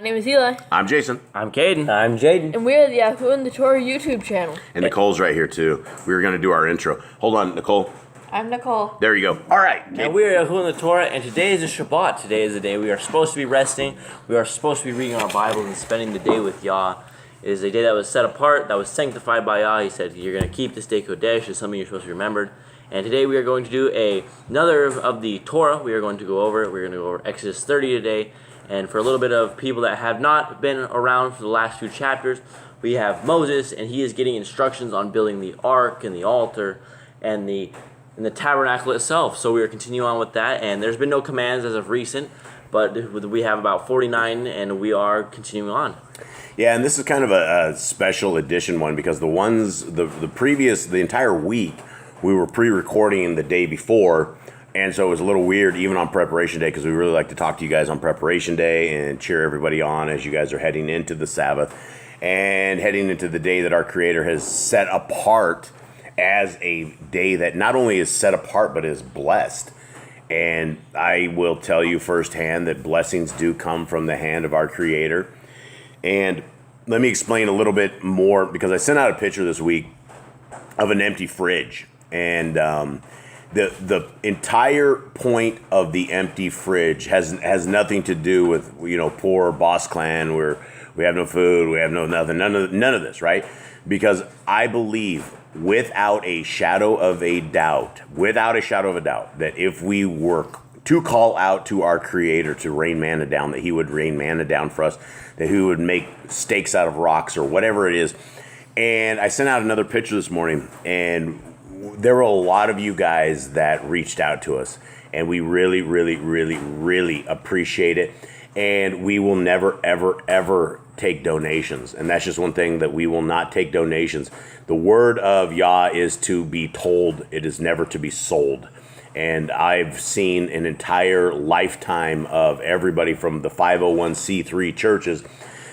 My name is Eli. I'm Jason. I'm Caden. I'm Jaden. And we're the Yahoo and the Torah YouTube channel. And Nicole's right here too. We were going to do our intro. Hold on, Nicole. I'm Nicole. There you go. All right. And we're Yahoo and the Torah, and today is a Shabbat. Today is the day we are supposed to be resting. We are supposed to be reading our Bibles and spending the day with Yah. It is a day that was set apart, that was sanctified by Yah. He said, you're going to keep this day Kodesh. It's something you're supposed to be remembered. And today we are going to do another of the Torah. We are going to go over it. We're going to go over Exodus 30 today. And for a little bit of people that have not been around for the last few chapters, we have Moses, and he is getting instructions on building the ark and the altar and the tabernacle itself. So we are continuing on with that, and there's been no commands as of recent, but we have about 49, and we are continuing on. Yeah, and this is kind of a special edition one because the entire week, we were pre-recording the day before. And so it was a little weird even on preparation day because we really like to talk to you guys on preparation day and cheer everybody on as you guys are heading into the Sabbath and heading into the day that our Creator has set apart as a day that not only is set apart but is blessed. And I will tell you firsthand that blessings do come from the hand of our Creator. And let me explain a little bit more because I sent out a picture this week of an empty fridge. And the entire point of the empty fridge has nothing to do with, poor Boss Clan where we have no food, we have no nothing, none of this, right? Because I believe without a shadow of a doubt, that if we were to call out to our Creator to rain manna down, that He would rain manna down for us, that He would make steaks out of rocks or whatever it is. And I sent out another picture this morning, and there were a lot of you guys that reached out to us, and we really, really, really, really appreciate it. And we will never, ever, ever take donations. And that's just one thing, that we will not take donations. The word of Yah is to be told. It is never to be sold. And I've seen an entire lifetime of everybody from the 501c3 churches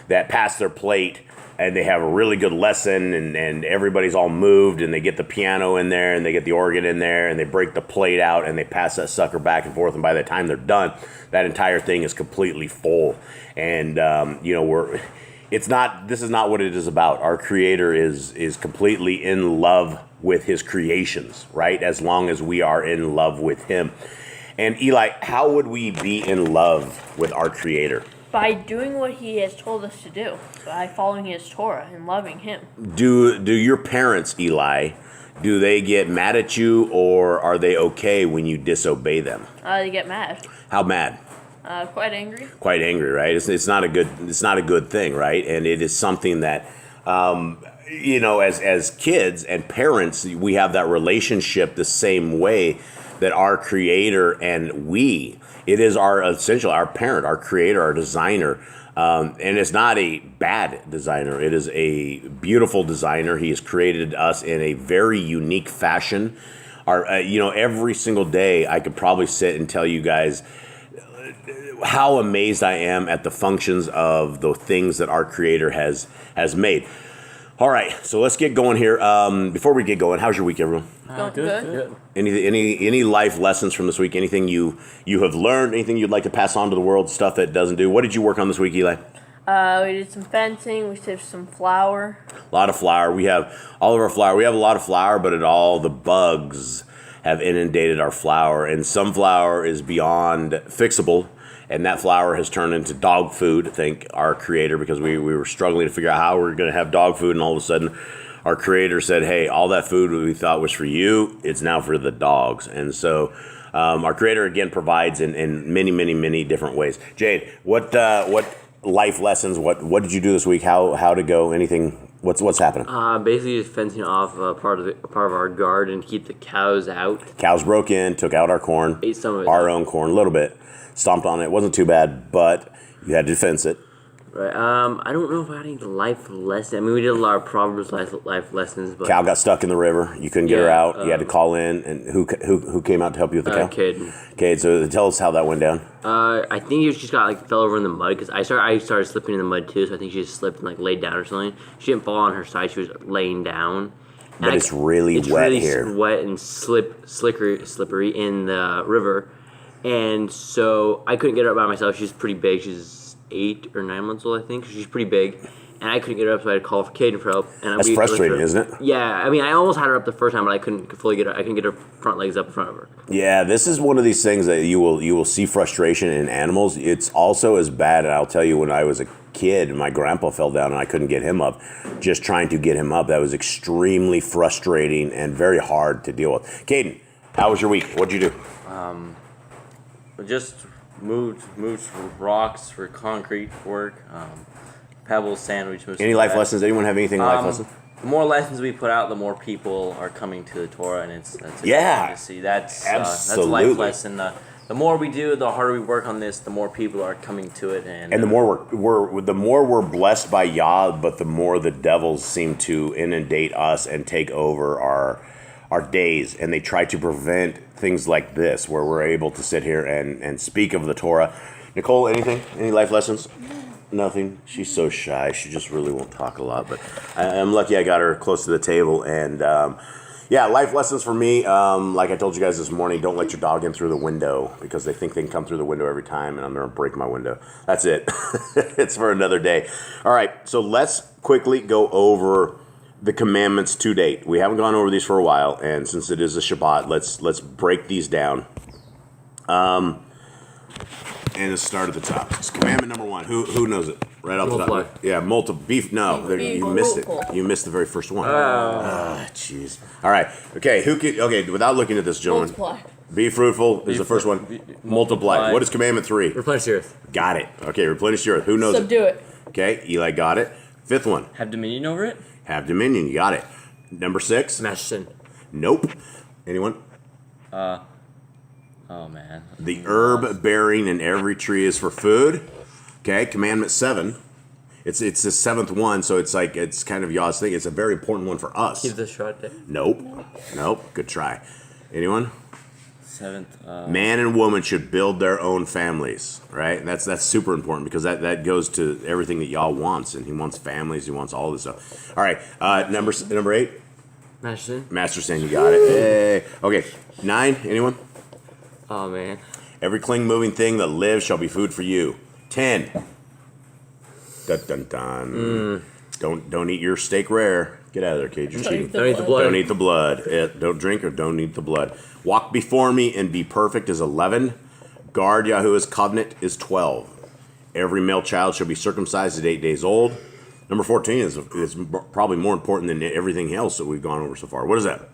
that pass their plate and they have a really good lesson, and everybody's all moved, and they get the piano in there, and they get the organ in there, and they break the plate out, and they pass that sucker back and forth, and by the time they're done, that entire thing is completely full. And this is not what it is about. Our Creator is completely in love with His creations, right? As long as we are in love with Him. And Eli, how would we be in love with our Creator? By doing what He has told us to do, by following His Torah and loving Him. Do your parents, Eli, do they get mad at you, or are they okay when you disobey them? They get mad. How mad? Quite angry. Quite angry, right? It's not a good thing, right? And it is something that as kids and parents, we have that relationship the same way that our Creator and we. It is our parent, our Creator, our designer. And it's not a bad designer. It is a beautiful designer. He has created us in a very unique fashion. Every single day I could probably sit and tell you guys how amazed I am at the functions of the things that our Creator has made. All right, so let's get going here. Before we get going, how's your week, everyone? Good. Any life lessons from this week? Anything you have learned? Anything you'd like to pass on to the world? Stuff that doesn't do? What did you work on this week, Eli? We did some fencing. We saved some flour. A lot of flour. We have all of our flour. We have a lot of flour, but all the bugs have inundated our flour, and some flour is beyond fixable. And that flour has turned into dog food, thank our Creator, because we were struggling to figure out how we were going to have dog food, and all of a sudden our Creator said, hey, all that food we thought was for you, it's now for the dogs. And so our Creator, again, provides in many, many, many different ways. Jade, what life lessons, what did you do this week? How to go? Anything? What's happening? Basically just fencing off part of our garden to keep the cows out. Cows broke in, took out our corn. Ate some of it. Our own corn, a little bit. Stomped on it. It wasn't too bad, but you had to fence it. Right. I don't know if I had any life lessons. I mean, we did a lot of Proverbs life lessons. But Cow got stuck in the river. You couldn't get her out. You had to call in. And who came out to help you with the cow? Cade. So tell us how that went down. I think she just fell over in the mud because I started slipping in the mud too. So I think she just slipped and laid down or something. She didn't fall on her side. She was laying down. But it's really wet here. It's wet and slippery in the river. And so I couldn't get her up by myself. She's pretty big. She's 8 or 9 months old, I think. She's pretty big. And I couldn't get her up, so I had to call for Caden for help. And That's frustrating, isn't it? Yeah, I mean, I almost had her up the first time, but I couldn't fully get her. I couldn't get her front legs up in front of her. Yeah, this is one of these things that you will see frustration in animals. It's also as bad, and I'll tell you, when I was a kid, my grandpa fell down and I couldn't get him up. Just trying to get him up, that was extremely frustrating and very hard to deal with. Caden, how was your week? What'd you do? Just moved for rocks, for concrete work, pebbles, sandwich. Any life lessons? Anyone have anything life lessons? The more lessons we put out, the more people are coming to the Torah, and that's Yeah. to see. That's a Absolutely. life lesson. The more we do, the harder we work on this, the more people are coming to it, and The more we're blessed by Yah, but the more the devils seem to inundate us and take over our days, and they try to prevent things like this, where we're able to sit here and speak of the Torah. Nicole, anything? Any life lessons? Nothing. She's so shy. She just really won't talk a lot. But I'm lucky I got her close to the table. And yeah, life lessons for me. Like I told you guys this morning, don't let your dog in through the window, because they think they can come through the window every time, and I'm going to break my window. That's it. It's for another day. All right. So let's quickly go over the commandments to date. We haven't gone over these for a while, and since it is a Shabbat, let's break these down. And let's start at the top. It's commandment number 1. Who knows it? Right off the top. Multiply. Yeah, multiple beef. No, you missed it. You missed the very first one. Jeez. All right. Okay. Okay. Without looking at this, gentlemen. Multiply. Be fruitful is the first one. Multiply. What is commandment 3? replenish the earth. Got it. Okay. Replenish the earth. Who knows Subdue it. Okay. Eli got it. 5th one. Have dominion over it. Have dominion. You got it. Number 6. Smash sin. Nope. Anyone? Oh man. The herb bearing in every tree is for food. Okay, commandment 7. It's the 7th one, so it's kind of Yah's thing. It's a very important one for us. Keep the short day. Nope. Good try. Anyone? 7th. Man and woman should build their own families, right? And that's super important, because that goes to everything that Yah wants, and He wants families. He wants all this stuff. All right, number 8. Smash sin. Master sin, you got it. Hey. Okay, 9. Anyone? Oh man. Every cling moving thing that lives shall be food for you. 10. Dun dun dun. Don't eat your steak rare. Get out of there, Cage. You're cheating. Don't eat the blood. Don't eat the blood. Don't drink or don't eat the blood. Walk before me and be perfect is 11. Guard Yahuwah's covenant is 12. Every male child shall be circumcised at 8 days old. Number 14 is probably more important than everything else that we've gone over so far. What is that?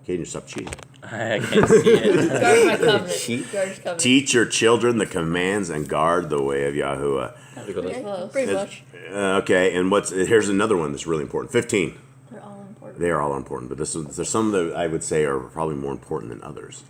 Cajun, stop cheating. I can't see it. Guard my covenant. Guard his covenant. Teach your children the commands and guard the way of Yahuwah. Yeah, pretty much. Okay, and here's another one that's really important. 15. They're all important. They are all important, but there's some that I would say are probably more important than others.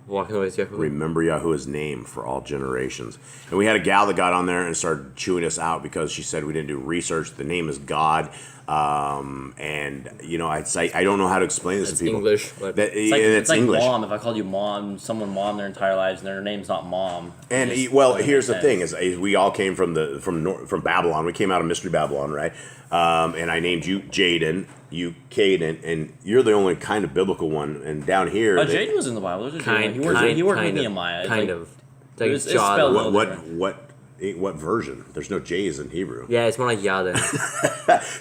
Walking away, Yahuwah. Remember Yahuwah's name for all generations. And we had a gal that got on there and started chewing us out because she said we didn't do research. The name is God. And, I'd say, I don't know how to explain this to people. English. But it's like English. English. Mom. If I called you someone mom their entire lives, and their name's not mom. And here's the thing: is we all came from Babylon. We came out of Mystery Babylon, right? And I named you Jaden, you Caden, and you're the only kind of biblical one. And down here, Jaden was in the Bible. He worked with Nehemiah. Kind of. It's John. spelled what version? There's no J's in Hebrew. Yeah, it's more like Yah then.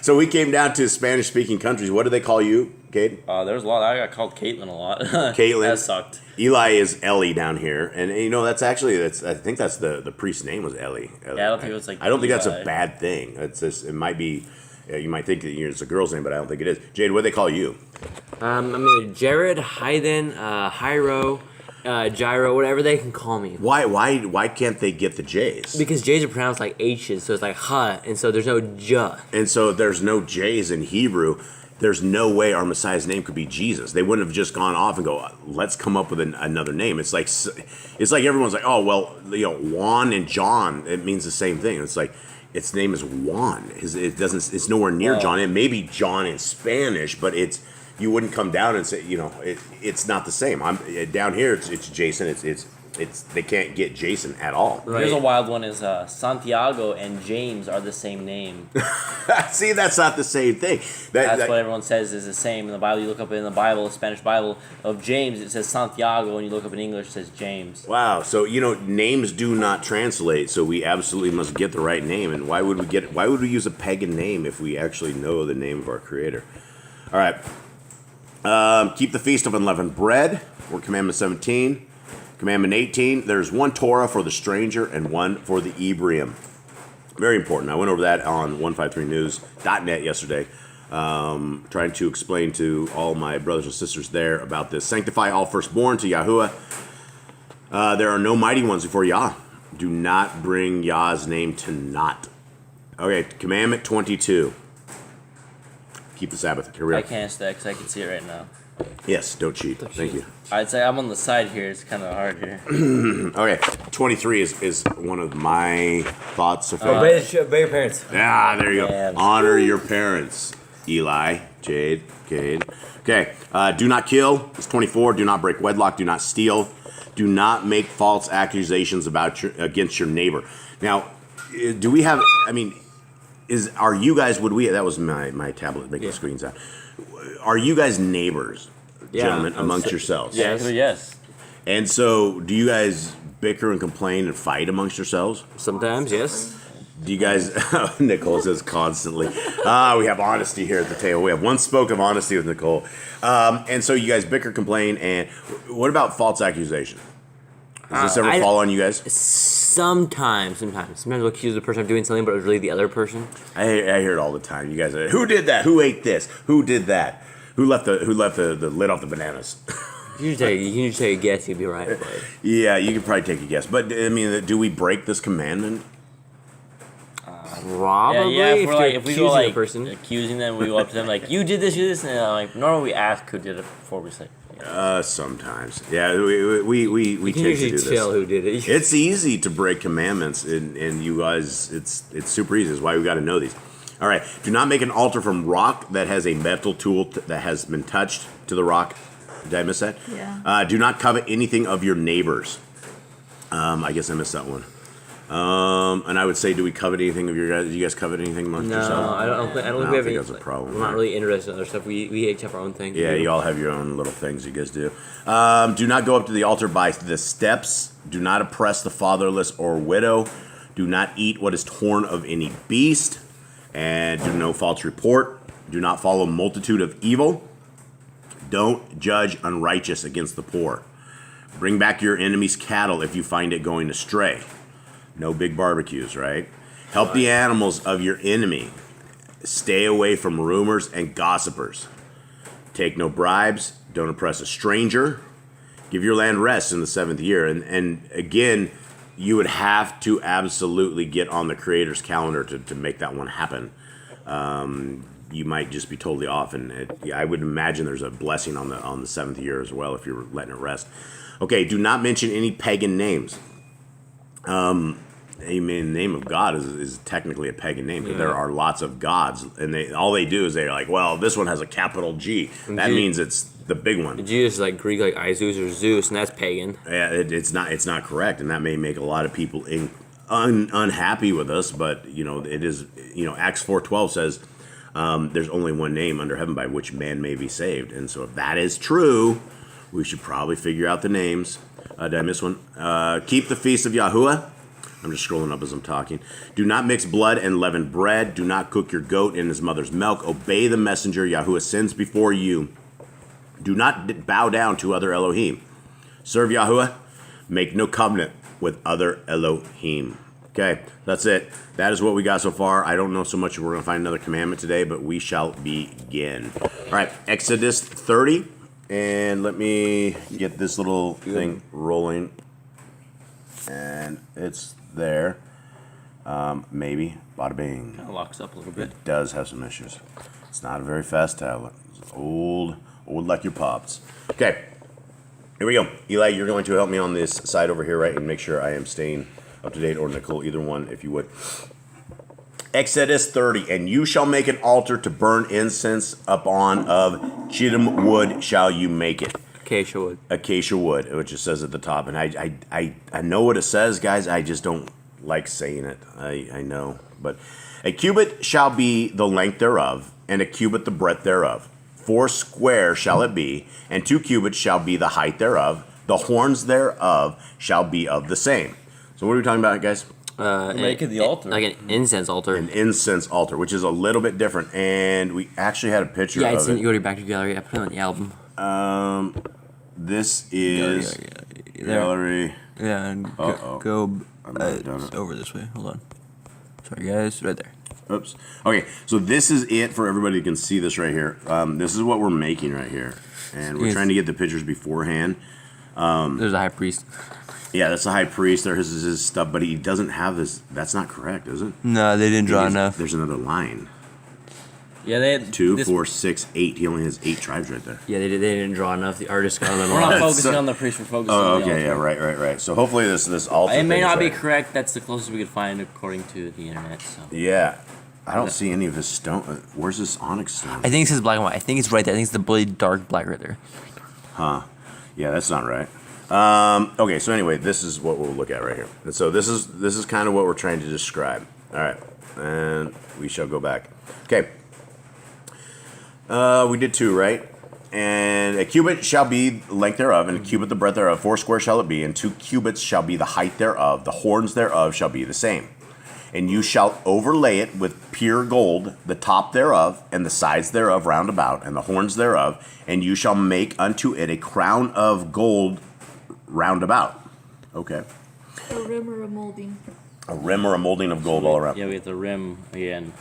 So we came down to Spanish-speaking countries. What do they call you, Caden? There's a lot. I got called Caitlin a lot. Caitlin. That sucked. Eli is Ellie down here, and that's actually I think that's the priest's name was Ellie. Yeah, I don't think it was like. I don't think that's a Eli. bad thing. It's just, it might be. You might think that it's a girl's name, but I don't think it is. Jade, what do they call you? Jared, Hayden, Hyro, Gyro, whatever they can call me. Why can't they get the J's? Because J's are pronounced like H's, so it's like ha, and so there's no J. And so there's no J's in Hebrew. There's no way our Messiah's name could be Jesus. They wouldn't have just gone off and go, let's come up with another name. It's like everyone's like, oh well, Juan and John, it means the same thing. It's like its name is Juan. It's nowhere near John. It may be John in Spanish, but you wouldn't come down and say, it's not the same. I'm down here. It's Jason. It's they can't get Jason at all. Here's a wild one: is Santiago and James are the same name. See, that's not the same thing. That's what everyone says is the same in the Bible. You look up in the Bible, the Spanish Bible of James, it says Santiago, and you look up in English, it says James. Wow. So names do not translate. So we absolutely must get the right name. And why would we use a pagan name if we actually know the name of our Creator? All right. Keep the feast of unleavened bread. Or Commandment 17. Commandment 18, there's one Torah for the stranger and one for the Ebrium. Very important. I went over that on 153news.net yesterday, trying to explain to all my brothers and sisters there about this. Sanctify all firstborn to Yahuwah. There are no mighty ones before Yah. Do not bring Yah's name to naught. Okay, Commandment 22. Keep the Sabbath. Here we go. I can't stack because I can see it right now. Yes, don't cheat. Thank you. I'd say I'm on the side here. It's kind of hard here. Okay, 23 is one of my thoughts so far. Obey your parents. Ah, there you go. Yeah. Honor your parents. Eli, Jade, Cade. Okay, do not kill. It's 24. Do not break wedlock. Do not steal. Do not make false accusations against your neighbor. Now, do we have? I mean, are you guys? Would we? That was my tablet making the screens out. Are you guys neighbors, gentlemen, amongst yourselves? Yes. And so, do you guys bicker and complain and fight amongst yourselves? Sometimes, yes. Do you guys, Nicole says constantly, we have honesty here at the table. We have one spoke of honesty with Nicole. And so you guys bicker, complain, and what about false accusation? Does this ever fall on you guys? Sometimes we'll accuse the person of doing something, but it was really the other person. I hear it all the time. You guys are, who did that? Who ate this? Who did that? Who left the lid off the bananas? You can just take a guess, you'd be right. But. Yeah, you could probably take a guess. But, I mean, do we break this commandment? Probably. Yeah, if we go person. Accusing them, we go up to them like, you did this, and normally we ask who did it before we say. Sometimes. Yeah, we tend to do this. Tell who did it. It's easy to break commandments, and you guys, it's super easy. That's why we got to know these. All right. Do not make an altar from rock that has a metal tool that has been touched to the rock. Did I miss that? Yeah. Do not covet anything of your neighbors. I guess I missed that one. And I would say, do we covet anything of your guys? Do you guys covet anything amongst yourselves? No, I don't think we have any. That's a problem. We're not really interested in other stuff. We each have our own thing. Yeah, you all have your own little things you guys do. Do not go up to the altar by the steps. Do not oppress the fatherless or widow. Do not eat what is torn of any beast. And do no false report. Do not follow multitude of evil. Don't judge unrighteous against the poor. Bring back your enemy's cattle if you find it going astray. No big barbecues, right? Help the animals of your enemy. Stay away from rumors and gossipers. Take no bribes. Don't oppress a stranger. Give your land rest in the 7th year. And again, you would have to absolutely get on the Creator's calendar to make that one happen. You might just be totally off. And I would imagine there's a blessing on the 7th year as well if you're letting it rest. Okay, do not mention any pagan names. The name of God is technically a pagan name, but there are lots of gods, and all they do is they're like, well, this one has a capital G. That means it's the big one. Jesus is like Greek, like Isis or Zeus, and that's pagan. Yeah, it's not correct, and that may make a lot of people unhappy with us. But it is. Acts 4:12 says there's only one name under heaven by which man may be saved, and so if that is true, we should probably figure out the names. Did I miss one? Keep the feast of Yahuwah. I'm just scrolling up as I'm talking. Do not mix blood and leavened bread. Do not cook your goat in his mother's milk. Obey the messenger Yahuwah sends before you. Do not bow down to other Elohim. Serve Yahuwah. Make no covenant with other Elohim. Okay, that's it. That is what we got so far. I don't know so much if we're going to find another commandment today, but we shall begin. All right, Exodus 30. And let me get this little thing rolling. And it's there. Maybe. Bada bing. Kind of locks up a little bit. It does have some issues. It's not a very fast tablet. It's old like your pops. Okay. Here we go. Eli, you're going to help me on this side over here, right? And make sure I am staying up to date, or Nicole, either one, if you would. Exodus 30. And you shall make an altar to burn incense upon, of Chittim wood shall you make it. Acacia wood. Acacia wood, which it says at the top. And I know what it says, guys. I just don't like saying it. I know. But a cubit shall be the length thereof, and a cubit the breadth thereof. 4 square shall it be, and 2 cubits shall be the height thereof. The horns thereof shall be of the same. So what are we talking about, guys? Making the altar. Like an incense altar. An incense altar, which is a little bit different. And we actually had a picture Yeah, of it's in, it. you go to your back to gallery. I put it on the album. This is gallery. Yeah, and Uh-oh. go I might have done it. over this way. Hold on. Sorry, guys. Right there. Oops. Okay, so this is it for everybody who can see this right here. This is what we're making right here. And we're Yes. trying to get the pictures beforehand. There's a high priest. Yeah, that's the high priest. There is his stuff, but he doesn't have this. That's not correct, is it? No, they didn't draw There's- enough. There's another line. Yeah, they had 2, this, 4, 6, 8. He only has 8 tribes right there. Yeah, they didn't draw enough. The artist got them We're not all. focusing on the priest. We're focusing Oh, on the okay, altar. yeah, right. So hopefully this altar. It may thing is not be right. correct. That's the closest we could find according to the internet. So Yeah, I don't see any of his stone. Where's this onyx stone? I think it says black and white. I think it's right there. I think it's the really dark black right there. Yeah, that's not right. Okay, so anyway, this is what we'll look at right here. And so this is kind of what we're trying to describe. All right, and we shall go back. Okay, we did 2, right? And a cubit shall be the length thereof, and a cubit the breadth thereof. 4 square shall it be, and 2 cubits shall be the height thereof. The horns thereof shall be the same. And you shall overlay it with pure gold, the top thereof, and the sides thereof round about, and the horns thereof. And you shall make unto it a crown of gold round about. Okay. A rim or a molding. A rim or a molding of gold all around. yeah, we have the rim again.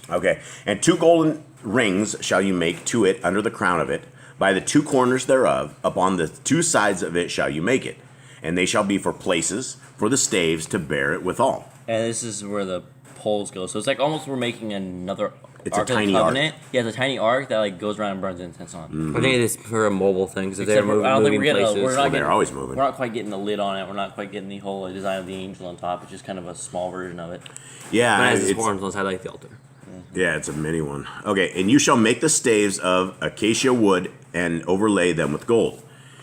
Okay. And 2 golden rings shall you make to it under the crown of it. By the 2 corners thereof, upon the 2 sides of it shall you make it. And they shall be for places, for the staves to bear it withal. And this is where the poles go. So it's like almost we're making another. It's a Ark of the tiny ark. Covenant. Yeah, it's a tiny ark that like goes around and burns incense on. I think it's for a mobile thing because they're Except I don't think moving we're getting. places. We're not Well, they're getting. always moving. We're not quite getting the lid on it. We're not quite getting the whole design of the angel on top. It's just kind of a small version of it. Yeah, But it has its it's, horns on the side like the altar. yeah, it's a mini one. Okay, and you shall make the staves of acacia wood and overlay them with gold.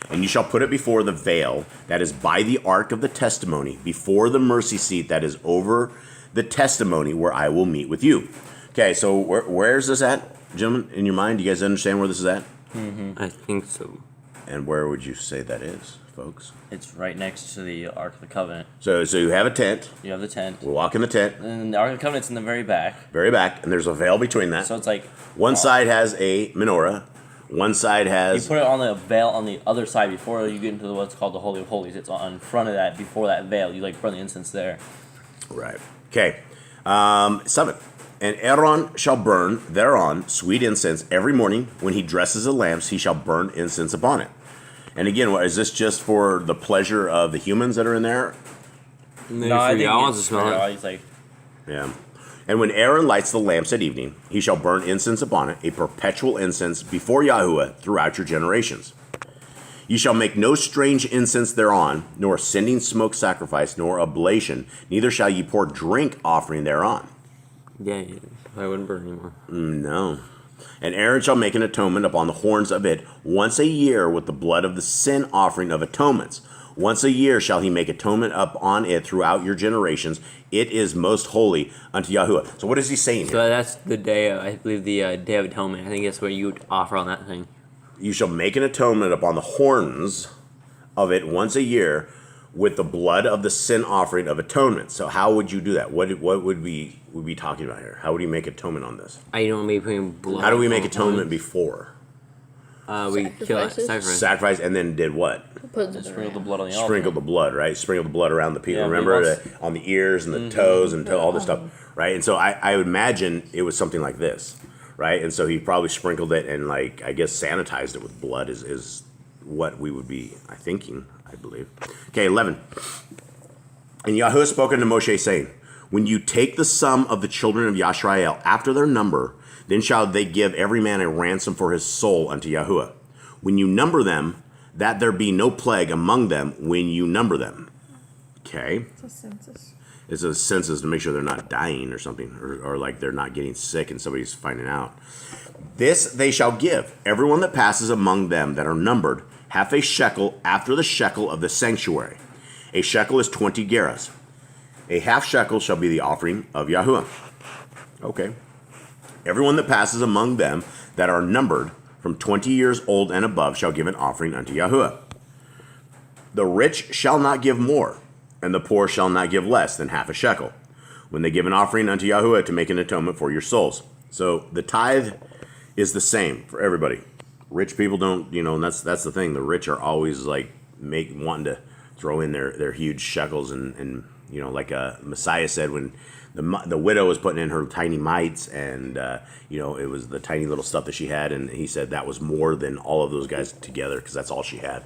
And you shall put it before the veil that is by the ark of the testimony, before the mercy seat that is over the testimony where I will meet with you. Okay, so where's this at, gentlemen, in your mind? Do you guys understand where this is at? I think so. And where would you say that is, folks? It's right next to the Ark of the Covenant. So you have a tent. You have the tent, We walk in the tent, and the Ark of the Covenant's in the very back. very back, and there's a veil between that. So it's like One side has a menorah. One side you has... put it on the veil on the other side before you get into what's called the Holy of Holies. It's on front of that before that veil. You like burn the incense there. Right. Okay. 7. And Aaron shall burn thereon sweet incense every morning. When he dresses the lamps, he shall burn incense upon it. And again, what, is this just for the pleasure of the humans that are in there? Maybe for y'all wants to smell it. He's like, Yeah. And when Aaron lights the lamps at evening, he shall burn incense upon it, a perpetual incense before Yahuwah throughout your generations. You shall make no strange incense thereon, nor sending smoke sacrifice, nor oblation, neither shall ye pour drink offering thereon. Yeah, I wouldn't burn anymore. No. And Aaron shall make an atonement upon the horns of it once a year with the blood of the sin offering of atonements. Once a year shall he make atonement upon it throughout your generations. It is most holy unto Yahuwah. So what is he saying So here? that's the day, I believe, the Day of Atonement. I think that's what you would offer on that thing. You shall make an atonement upon the horns of it once a year with the blood of the sin offering of atonement. So how would you do that? What would we be talking about here? How would you make atonement on this? I don't maybe putting blood. How do we make on atonement horns. before? We kill it. Sacrifices? Sacrifice. Sacrifice and then did what? Put the sprinkle the blood on the altar. Sprinkle the blood, right? Sprinkle the blood around the people. Yeah, Remember, but on the ears and the toes and all this stuff, right? And so I would imagine it was something like this, right? And so he probably sprinkled it and, like, I guess sanitized it with blood is what we would be thinking, I believe. Okay, 11. And Yahuwah spoke unto Moshe, saying, when you take the sum of the children of Yashrael after their number, then shall they give every man a ransom for his soul unto Yahuwah. When you number them, that there be no plague among them when you number them. Okay. It's a census. It's a census to make sure they're not dying or something, or like they're not getting sick and somebody's finding out. This they shall give, everyone that passes among them that are numbered, half a shekel after the shekel of the sanctuary. A shekel is 20 gerahs. A half shekel shall be the offering of Yahuwah. Okay. Everyone that passes among them that are numbered from 20 years old and above shall give an offering unto Yahuwah. The rich shall not give more, and the poor shall not give less than half a shekel, when they give an offering unto Yahuwah to make an atonement for your souls. So the tithe is the same for everybody. Rich people don't, and that's the thing. The rich are always like wanting to throw in their huge shekels, and like Messiah said when the widow was putting in her tiny mites, and it was the tiny little stuff that she had, and he said that was more than all of those guys together because that's all she had.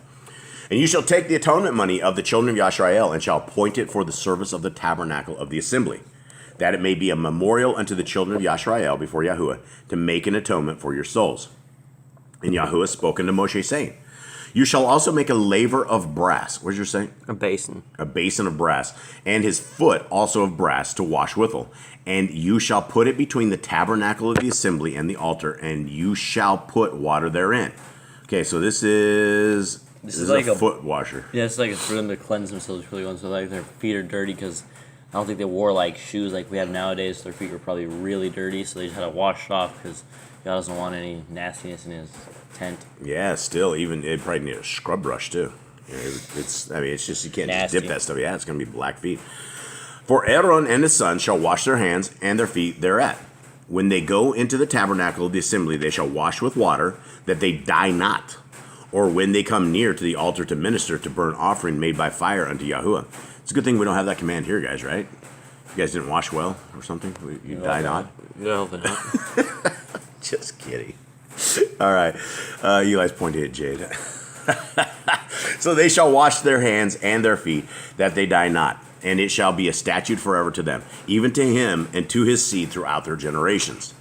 And you shall take the atonement money of the children of Yisrael and shall appoint it for the service of the tabernacle of the assembly, that it may be a memorial unto the children of Yisrael before Yahuwah, to make an atonement for your souls. And Yahuwah spoke unto Moshe, saying, you shall also make a laver of brass. What did you say? A basin. A basin of brass, and his foot also of brass to wash withal. And you shall put it between the tabernacle of the assembly and the altar, and you shall put water therein. Okay, so this is like a foot washer. Yeah, it's like for them to cleanse themselves really well, so like their feet are dirty because I don't think they wore like shoes like we have nowadays. So their feet were probably really dirty, so they just had to wash it off because God doesn't want any nastiness in his tent. Yeah, still, even it probably need a scrub brush too. It's just you can't Nasty. just dip that stuff. Yeah, it's gonna be black feet. For Aaron and his son shall wash their hands and their feet thereat. When they go into the tabernacle of the assembly, they shall wash with water, that they die not. Or when they come near to the altar to minister to burnt offering made by fire unto Yahuwah. It's a good thing we don't have that command here, guys, right? You guys didn't wash well or something? You die not? No, Just kidding. All right. Eli's pointing at Jade. So they shall wash their hands and their feet, that they die not. And it shall be a statute forever to them, even to him and to his seed throughout their generations.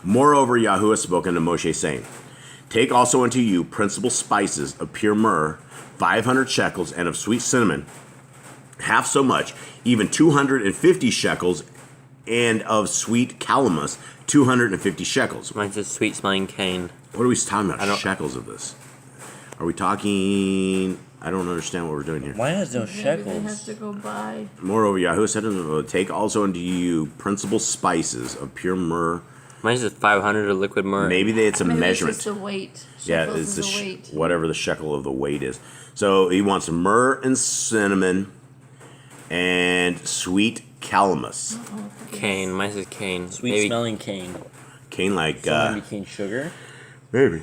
Moreover, Yahuwah spoke unto Moshe, saying, take also unto you principal spices of pure myrrh, 500 shekels, and of sweet cinnamon, half so much, even 250 shekels, and of sweet calamus, 250 shekels. Mine says sweet smelling cane. What are we talking about? Shekels of this? Are we talking? I don't understand what we're doing here. why has no Maybe they shekels? have to go buy. Moreover, Yahuwah said unto them, take also unto you principal spices of pure myrrh. Mine says 500 of liquid myrrh. Maybe it's a Maybe measurement. It's just the weight. Yeah, Shekels it's is the weight. whatever the shekel of the weight is. So he wants myrrh and cinnamon and sweet calamus. Cane. Mine says cane. Sweet Maybe. smelling cane. Cane like So maybe cane sugar. maybe.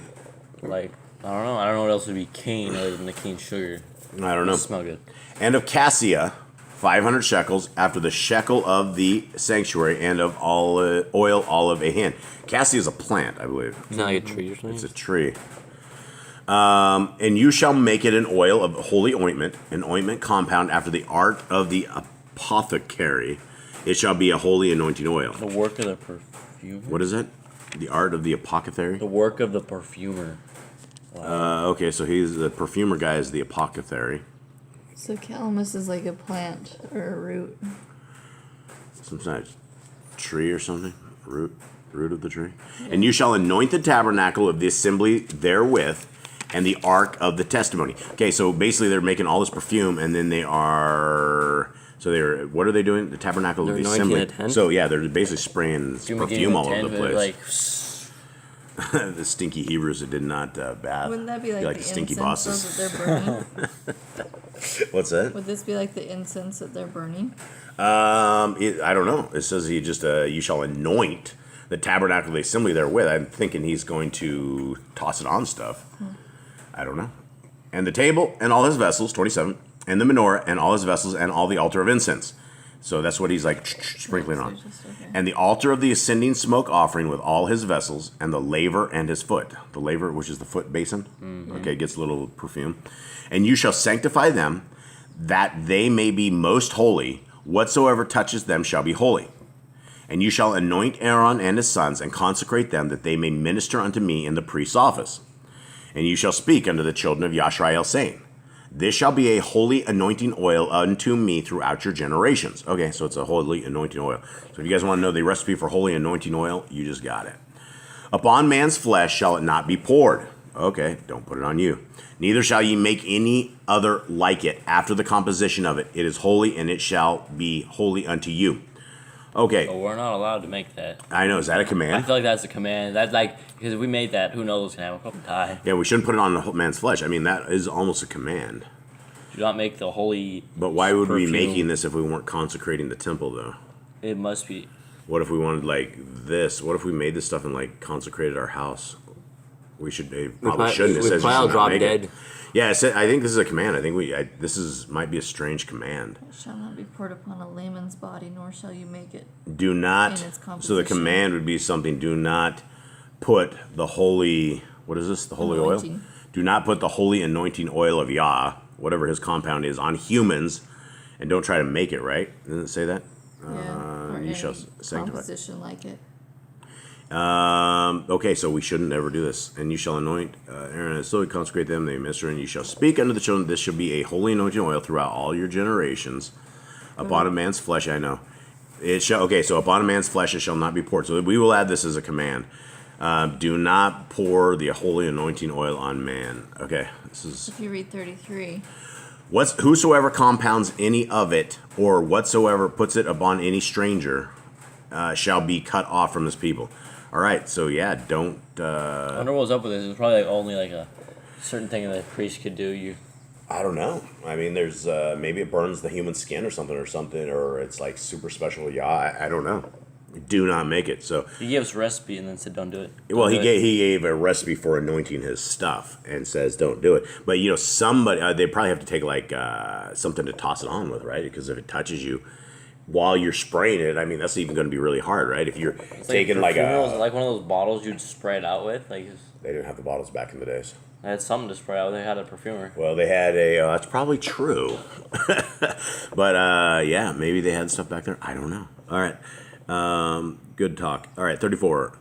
Like I don't know what else would be cane other than the cane sugar. I don't know. Smell good. And of cassia, 500 shekels, after the shekel of the sanctuary, and of oil olive a hin. Cassia is a plant, I believe. It's not like a tree or something. It's a tree. And you shall make it an oil of holy ointment, an ointment compound after the art of the apothecary. It shall be a holy anointing oil. The work of the perfumer. What is it? The art of the apothecary? The work of the perfumer. Okay, so he's the perfumer guy is the apothecary. So calamus is like a plant or a root. Some kind of tree or something? Root of the tree. And you shall anoint the tabernacle of the assembly therewith, and the ark of the testimony. Okay, so basically they're making all this perfume, and then what are they doing? The tabernacle They're of the anointing assembly. the tent? So yeah, they're basically spraying perfume all over the place. Like, The stinky Hebrews that did not bath. Wouldn't that be like the the stinky incense bosses. that they're burning? What's that? Would this be like the incense that they're burning? I don't know. It says he just you shall anoint the tabernacle of the assembly therewith. I'm thinking he's going to toss it on stuff. I don't know. And the table and all his vessels, 27, and the menorah and all his vessels and all the altar of incense. So that's what he's like sprinkling on. And the altar of the ascending smoke offering with all his vessels, and the laver and his foot. The laver, which is the foot basin. Okay, gets a little perfume. And you shall sanctify them, that they may be most holy. Whatsoever touches them shall be holy. And you shall anoint Aaron and his sons, and consecrate them, that they may minister unto me in the priest's office. And you shall speak unto the children of Yisrael, saying, this shall be a holy anointing oil unto me throughout your generations. Okay, so it's a holy anointing oil. So if you guys want to know the recipe for holy anointing oil, you just got it. Upon man's flesh shall it not be poured, Okay, don't put it on you. Neither shall ye make any other like it after the composition of it. It is holy, and it shall be holy unto you. Okay, But we're not allowed to make that. I know. Is that a I command? feel like that's a command. That's like, because if we made that, who knows what's going to happen? We'll die. Yeah, we shouldn't put it on the man's flesh. I mean, that is almost a command. Do not make the holy. But why would we be perfume. making this if we weren't consecrating the temple, though? It must be. What if we wanted, like, this? What if we made this stuff and, like, consecrated our house? We should. They probably shouldn't. It We says you probably should not drop make dead. it. Yeah, I think this is a command. I think this might be a strange command. It shall not be poured upon a layman's body, nor shall you make it. Do not. In its So the composition. command would be something. Do not put the holy. What is this? The holy Anointing. oil. Do not put the holy anointing oil of Yah, whatever his compound is, on humans, and don't try to make it. Right? Doesn't it say that? Or You any shall sanctify. composition like it. Okay, so we shouldn't ever do this. And you shall anoint Aaron and slowly consecrate them, they minister, and you shall speak unto the children. This shall be a holy anointing oil throughout all your generations. Upon a man's flesh, I know. It shall. Okay, so upon a man's flesh it shall not be poured. So we will add this as a command. Do not pour the holy anointing oil on man. Okay, this is. If you read 33, Whosoever compounds any of it, or whatsoever puts it upon any stranger, shall be cut off from his people. All right, so yeah, don't. I wonder what was up with this. It's probably like only like a certain thing that a priest could do. I don't know. I mean, there's maybe it burns the human skin or something, or it's like super special. Yeah, I don't know. Do not make it. So He gave us a recipe and then said, "Don't do it." well, Don't do it. he gave a recipe for anointing his stuff and says don't do it. But you know, somebody they probably have to take like something to toss it on with, right? Because if it touches you while you're spraying it, I mean, that's even going to be really hard, right? If you're It's taking like perfume rolls, a, like one of those bottles you'd spray it out with. Like they didn't have the bottles back in the days. they had something to spray out. They had a perfumer. Well, they had a. That's probably true, but yeah, maybe they had stuff back there. I don't know. All right, good talk. All right, 34.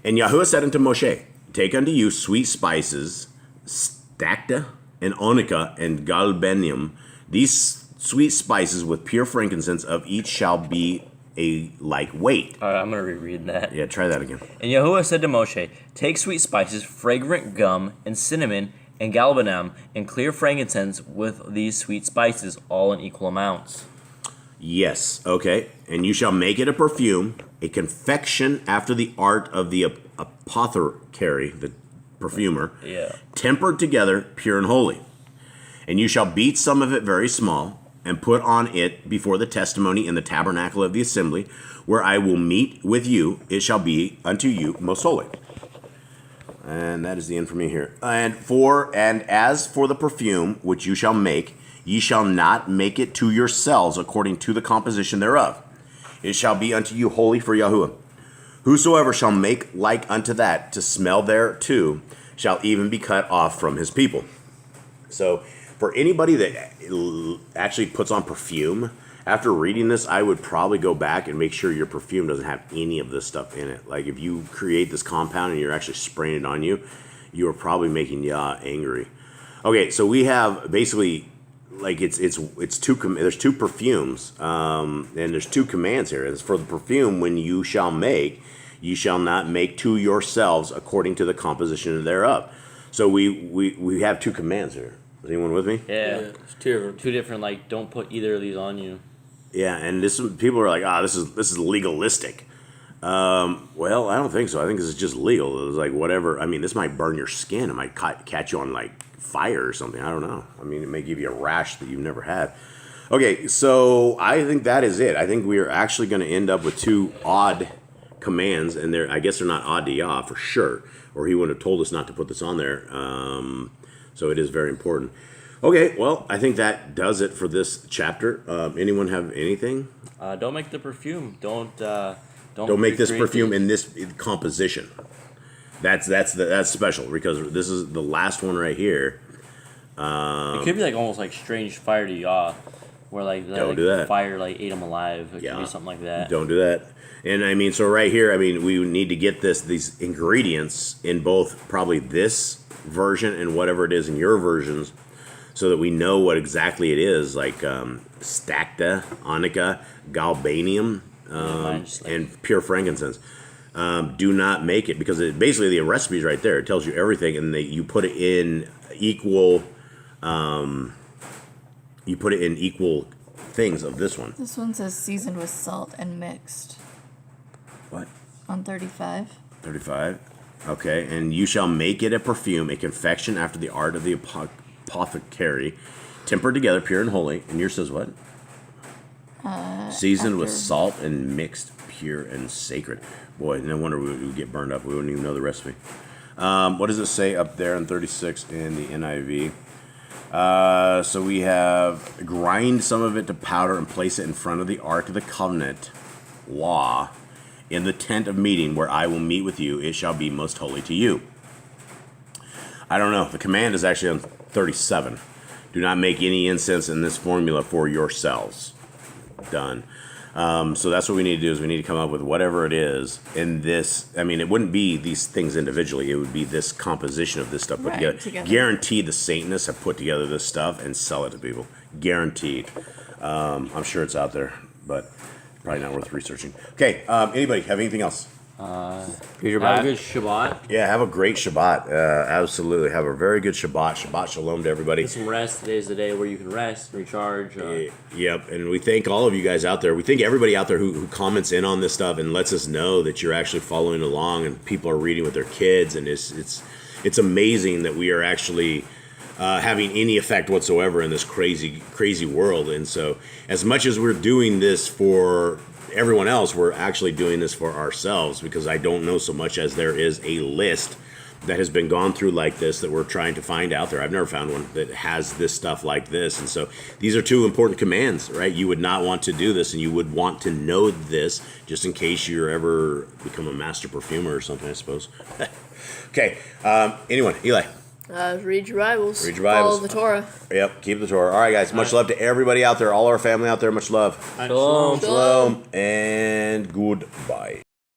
And Yahuwah said unto Moshe, "Take unto you sweet spices, stacta and onycha and galbanium. These sweet spices with pure frankincense of each shall be a like weight." All right, I'm gonna reread that. Yeah, try that again. And Yahuwah said to Moshe, "Take sweet spices, fragrant gum, and cinnamon, and galbanum, and clear frankincense with these sweet spices, all in equal amounts." Yes, okay. And you shall make it a perfume, a confection after the art of the apothecary, the perfumer, Yeah. tempered together, pure and holy. And you shall beat some of it very small, and put on it before the testimony in the tabernacle of the assembly, where I will meet with you. It shall be unto you most holy. And that is the end for me here. And as for the perfume which you shall make, ye shall not make it to yourselves according to the composition thereof. It shall be unto you holy for Yahuwah. Whosoever shall make like unto that to smell thereto shall even be cut off from his people. So for anybody that actually puts on perfume, after reading this, I would probably go back and make sure your perfume doesn't have any of this stuff in it. Like if you create this compound and you're actually spraying it on you, you are probably making Yah angry. Okay, so we have basically like it's two. There's two perfumes, and there's two commands here. It's for the perfume when you shall make, ye shall not make to yourselves according to the composition thereof. So we have two commands here. Is anyone with me? Yeah. It's two. Two different, like, don't put either of these on you. Yeah, and people are like, this is legalistic. Well, I don't think so. I think this is just legal. It's like whatever. I mean, this might burn your skin. It might catch you on like fire or something. I don't know. I mean, it may give you a rash that you've never had. Okay, so I think that is it. I think we are actually going to end up with two odd commands, and I guess they're not odd to Yah for sure, or he would have told us not to put this on there. So it is very important. Okay, well, I think that does it for this chapter. Anyone have anything? Don't make the perfume. Don't Make this recreate perfume these. in this composition. That's special because this is the last one right here. It could be like almost like strange fire to Yah, where like Don't do that. fire like ate him alive. It Yeah. could be something like that. Don't do that. And I mean, so right here, I mean, we need to get these ingredients in both probably this version and whatever it is in your versions, so that we know what exactly it is, like stacta, onycha, galbanium, Mine's like- and pure frankincense. do not make it, because basically the recipe is right there. It tells you everything, and you put it in equal. You put it in equal things of this one. This one says seasoned with salt and mixed. What? On 35. 35. Okay, and you shall make it a perfume, a confection after the art of the apothecary, tempered together, pure and holy. And yours says what? Seasoned with salt and mixed, pure and sacred. Boy, no wonder we would get burned up. We wouldn't even know the recipe. What does it say up there in 36 in the NIV? So we have grind some of it to powder and place it in front of the Ark of the Covenant, law, in the tent of meeting where I will meet with you. It shall be most holy to you. I don't know. The command is actually on 37. Do not make any incense in this formula for yourselves. Done. So that's what we need to do, is we need to come up with whatever it is in this. I mean, it wouldn't be these things individually. It would be this composition of this stuff put together. Guaranteed the Satanists have put together this stuff and sell it to people. Guaranteed. I'm sure it's out there, but probably not worth researching. Okay, anybody have anything else? Have a good Shabbat. Yeah, have a great Shabbat. Absolutely. Have a very good Shabbat. Shabbat shalom to everybody. Get some rest. Today's the day where you can rest, recharge. Yep, and we thank all of you guys out there. We thank everybody out there who comments in on this stuff and lets us know that you're actually following along and people are reading with their kids, and it's amazing that we are actually having any effect whatsoever in this crazy world. And so, as much as we're doing this for everyone else, we're actually doing this for ourselves, because I don't know so much as there is a list that has been gone through like this that we're trying to find out there. I've never found one that has this stuff like this. And so these are two important commands, right? You would not want to do this, and you would want to know this just in case you ever become a master perfumer or something, I suppose. Okay, anyone? Eli? Read your Bibles. Read your Bibles. Follow the Torah. Yep, keep the Torah. All right, guys. Much love to everybody out there. All our family out there. Much love. Shalom. Shalom and goodbye.